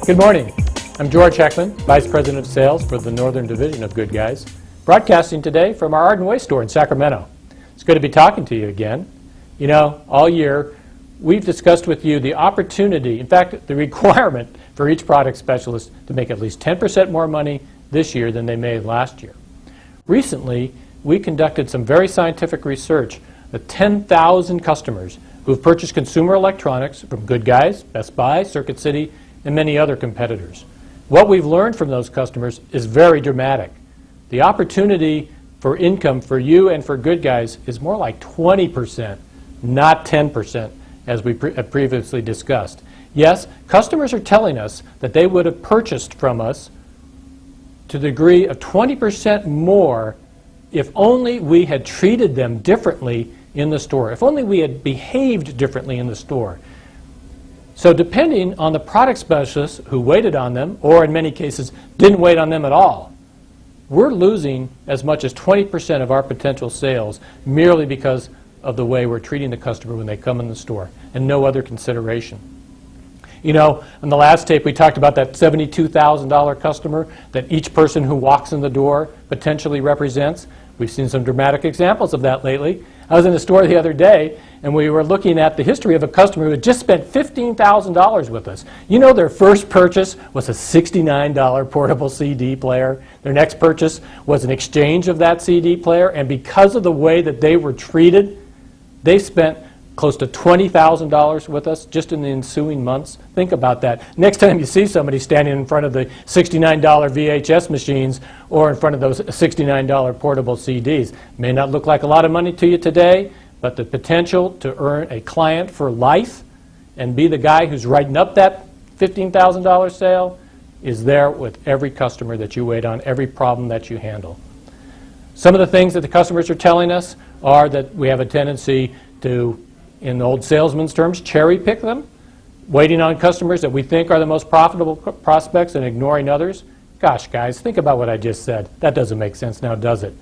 Good morning. I'm George Heckman, Vice President of Sales for the Northern Division of Good Guys, broadcasting today from our Arden Way store in Sacramento. It's good to be talking to you again. You know, all year we've discussed with you the opportunity, in fact, the requirement for each product specialist to make at least 10% more money this year than they made last year. Recently, we conducted some very scientific research with 10,000 customers who've purchased consumer electronics from Good Guys, Best Buy, Circuit City, and many other competitors. What we've learned from those customers is very dramatic. The opportunity for income for you and for Good Guys is more like 20%, not 10%, as we previously discussed. Yes, customers are telling us that they would have purchased from us to the degree of 20% more if only we had treated them differently in the store, if only we had behaved differently in the store. So depending on the product specialists who waited on them, or in many cases didn't wait on them at all, we're losing as much as 20% of our potential sales merely because of the way we're treating the customer when they come in the store, and no other consideration. You know, in the last tape we talked about that $72,000 customer that each person who walks in the door potentially represents. We've seen some dramatic examples of that lately. I was in the store the other day, and we were looking at the history of a customer who had just spent $15,000 with us. You know, their first purchase was a $69 portable CD player. Their next purchase was an exchange of that CD player, and because of the way that they were treated, they spent close to $20,000 with us just in the ensuing months. Think about that. Next time you see somebody standing in front of the $69 VHS machines or in front of those $69 portable CDs, may not look like a lot of money to you today, but the potential to earn a client for life and be the guy who's writing up that $15,000 sale is there with every customer that you wait on, every problem that you handle. Some of the things that the customers are telling us are that we have a tendency to, in the old salesman's terms, cherry pick them, waiting on customers that we think are the most profitable prospects and ignoring others. Gosh, guys, think about what I just said. That doesn't make sense now, does it?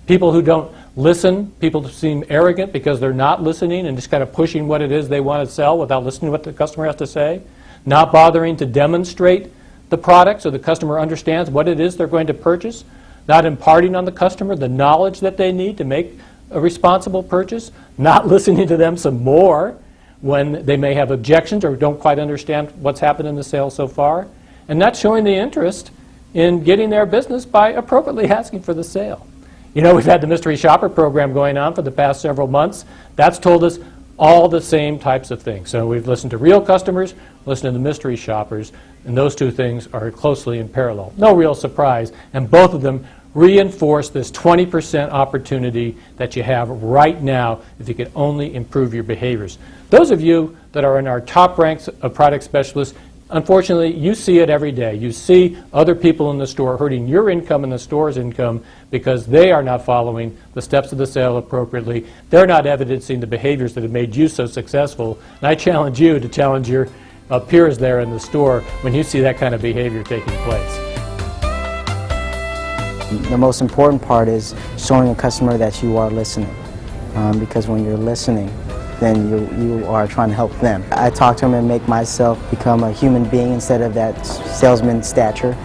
People who don't listen, people who seem arrogant because they're not listening and just kind of pushing what it is they want to sell without listening to what the customer has to say, not bothering to demonstrate the product so the customer understands what it is they're going to purchase, not imparting on the customer the knowledge that they need to make a responsible purchase, not listening to them some more when they may have objections or don't quite understand what's happened in the sale so far, and not showing the interest in getting their business by appropriately asking for the sale. You know, we've had the Mystery Shopper program going on for the past several months. That's told us all the same types of things. So we've listened to real customers, listened to the mystery shoppers, and those two things are closely in parallel. No real surprise, and both of them reinforce this 20% opportunity that you have right now if you could only improve your behaviors. Those of you that are in our top ranks of product specialists, unfortunately, you see it every day. You see other people in the store hurting your income and the store's income because they are not following the steps of the sale appropriately. They're not evidencing the behaviors that have made you so successful. And I challenge you to challenge your peers there in the store when you see that kind of behavior taking place. The most important part is showing a customer that you are listening, because when you're listening, then you are trying to help them. I talk to them and make myself become a human being instead of that salesman stature.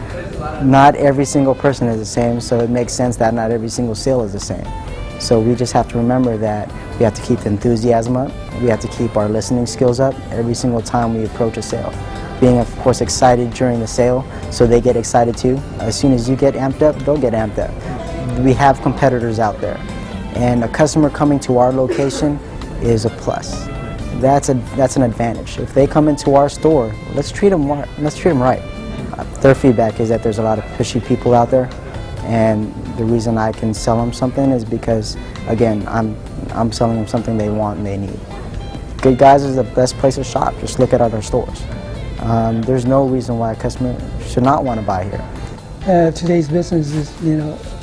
Not every single person is the same, so it makes sense that not every single sale is the same. So we just have to remember that we have to keep the enthusiasm up, we have to keep our listening skills up every single time we approach a sale. Being, of course, excited during the sale, so they get excited too. As soon as you get amped up, they'll get amped up. We have competitors out there, and a customer coming to our location is a plus. That's an advantage. If they come into our store, let's treat them right. Their feedback is that there's a lot of pushy people out there, and the reason I can sell them something is because, again, I'm selling them something they want and they need. Good Guys is the best place to shop. Just look at other stores. There's no reason why a customer should not want to buy here. Today's business is,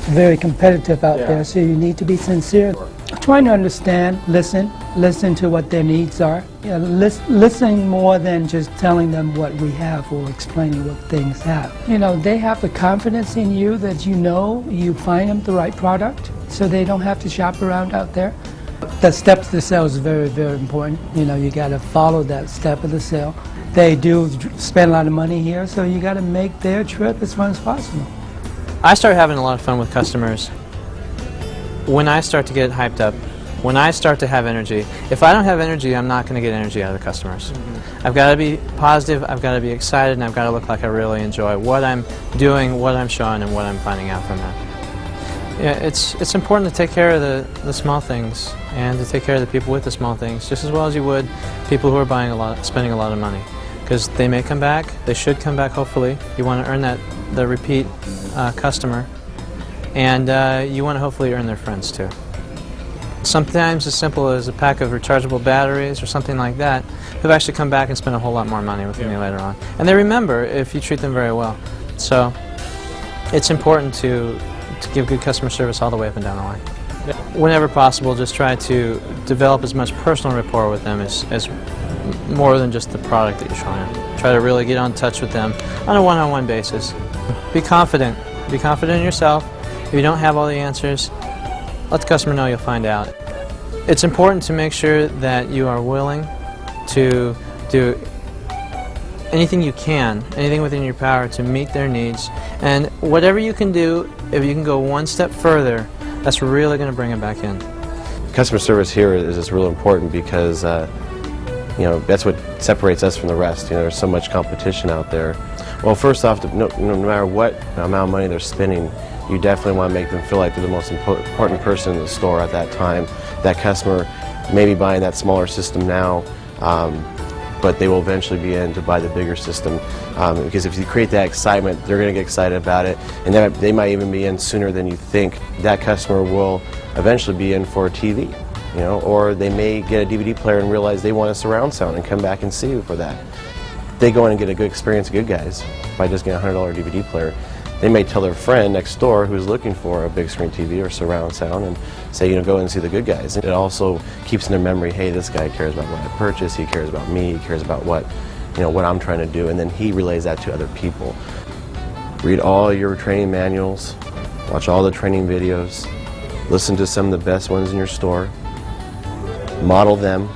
very competitive out there, so you need to be sincere. Trying to understand, listen to what their needs are. Listen more than just telling them what we have or explaining what things have. They have the confidence in you that you find them the right product, so they don't have to shop around out there. The steps of the sale is very, very important. You know, you got to follow that step of the sale. They do spend a lot of money here, so you got to make their trip as fun as possible. I start having a lot of fun with customers when I start to get hyped up, when I start to have energy. If I don't have energy, I'm not going to get energy out of the customers. I've got to be positive, I've got to be excited, and I've got to look like I really enjoy what I'm doing, what I'm showing, and what I'm finding out from that. Yeah, it's important to take care of the small things and to take care of the people with the small things just as well as you would people who are buying a lot, spending a lot of money, because they may come back, they should come back hopefully. You want to earn the repeat customer, and you want to hopefully earn their friends too. Sometimes as simple as a pack of rechargeable batteries or something like that have actually come back and spent a whole lot more money with me later on. And they remember if you treat them very well. So it's important to give good customer service all the way up and down the line. Whenever possible, just try to develop as much personal rapport with them as more than just the product that you're showing them. Try to really get on touch with them on a one-on-one basis. Be confident. Be confident in yourself. If you don't have all the answers, let the customer know you'll find out. It's important to make sure that you are willing to do anything you can, anything within your power to meet their needs. And whatever you can do, if you can go one step further, that's really going to bring them back in. Customer service here is just real important because you know, that's what separates us from the rest. You know, there's so much competition out there. Well, first off, no matter what amount of money they're spending, you definitely want to make them feel like they're the most important person in the store at that time. That customer may be buying that smaller system now, but they will eventually be in to buy the bigger system. Because if you create that excitement, they're going to get excited about it, and they might even be in sooner than you think. That customer will eventually be in for a TV, you know, or they may get a DVD player and realize they want a surround sound and come back and see you for that. They go in and get a good experience, Good Guys, by just getting a $100 DVD player. They may tell their friend next door who's looking for a big screen TV or surround sound and say, you know, go and see the Good Guys. It also keeps in their memory, hey, this guy cares about what I purchased, he cares about me, he cares about what, you know, what I'm trying to do, and then he relays that to other people. Read all your training manuals, watch all the training videos, listen to some of the best ones in your store, model them,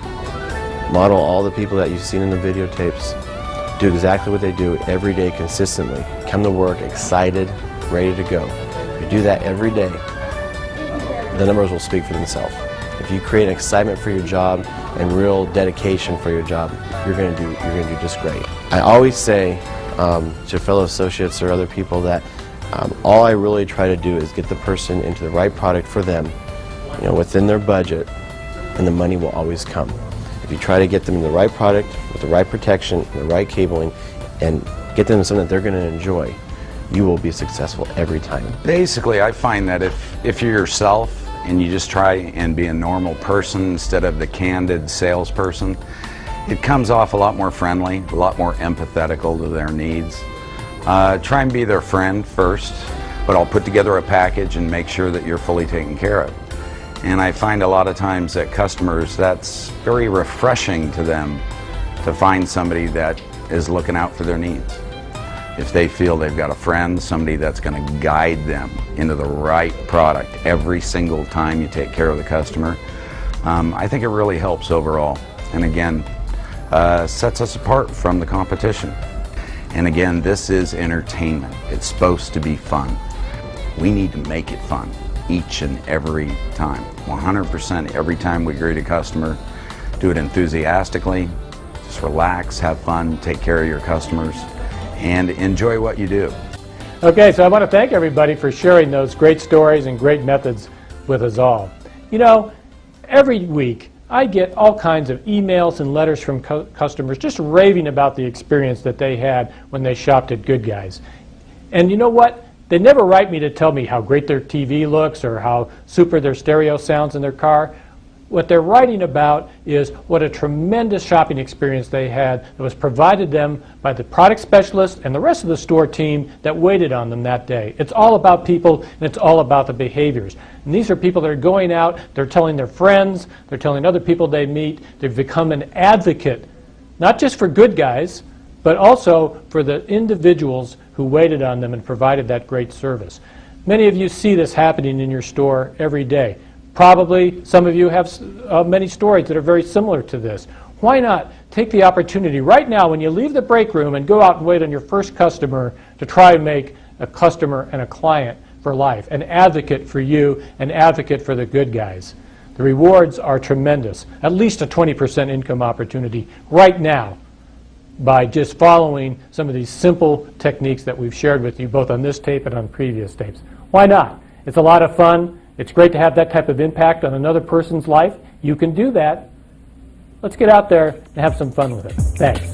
model all the people that you've seen in the videotapes. Do exactly what they do every day consistently. Come to work excited, ready to go. If you do that every day, the numbers will speak for themselves. If you create an excitement for your job and real dedication for your job, you're going to do just great. I always say to fellow associates or other people that all I really try to do is get the person into the right product for them, you know, within their budget, and the money will always come. If you try to get them in the right product, with the right protection, and the right cabling, and get them something that they're going to enjoy, you will be successful every time. Basically, I find that if you're yourself and you just try and be a normal person instead of the candid salesperson, it comes off a lot more friendly, a lot more empathetical to their needs. Try and be their friend first, but I'll put together a package and make sure that you're fully taken care of. And I find a lot of times that customers, that's very refreshing to them to find somebody that is looking out for their needs. If they feel they've got a friend, somebody that's going to guide them into the right product every single time you take care of the customer, I think it really helps overall. And again, sets us apart from the competition. And again, this is entertainment. It's supposed to be fun. We need to make it fun each and every time. 100% every time we greet a customer. Do it enthusiastically. Just relax, have fun, take care of your customers, and enjoy what you do. Okay, so I want to thank everybody for sharing those great stories and great methods with us all. You know, every week I get all kinds of emails and letters from customers just raving about the experience that they had when they shopped at Good Guys. And you know what? They never write me to tell me how great their TV looks or how super their stereo sounds in their car. What they're writing about is what a tremendous shopping experience they had that was provided them by the product specialist and the rest of the store team that waited on them that day. It's all about people, and it's all about the behaviors. And these are people that are going out, they're telling their friends, they're telling other people they meet. They've become an advocate, not just for Good Guys, but also for the individuals who waited on them and provided that great service. Many of you see this happening in your store every day. Probably some of you have many stories that are very similar to this. Why not take the opportunity right now when you leave the break room and go out and wait on your first customer to try and make a customer and a client for life, an advocate for you, an advocate for the good guys. The rewards are tremendous, at least a 20% income opportunity right now by just following some of these simple techniques that we've shared with you both on this tape and on previous tapes. Why not? It's a lot of fun. It's great to have that type of impact on another person's life. You can do that. Let's get out there and have some fun with it. Thanks.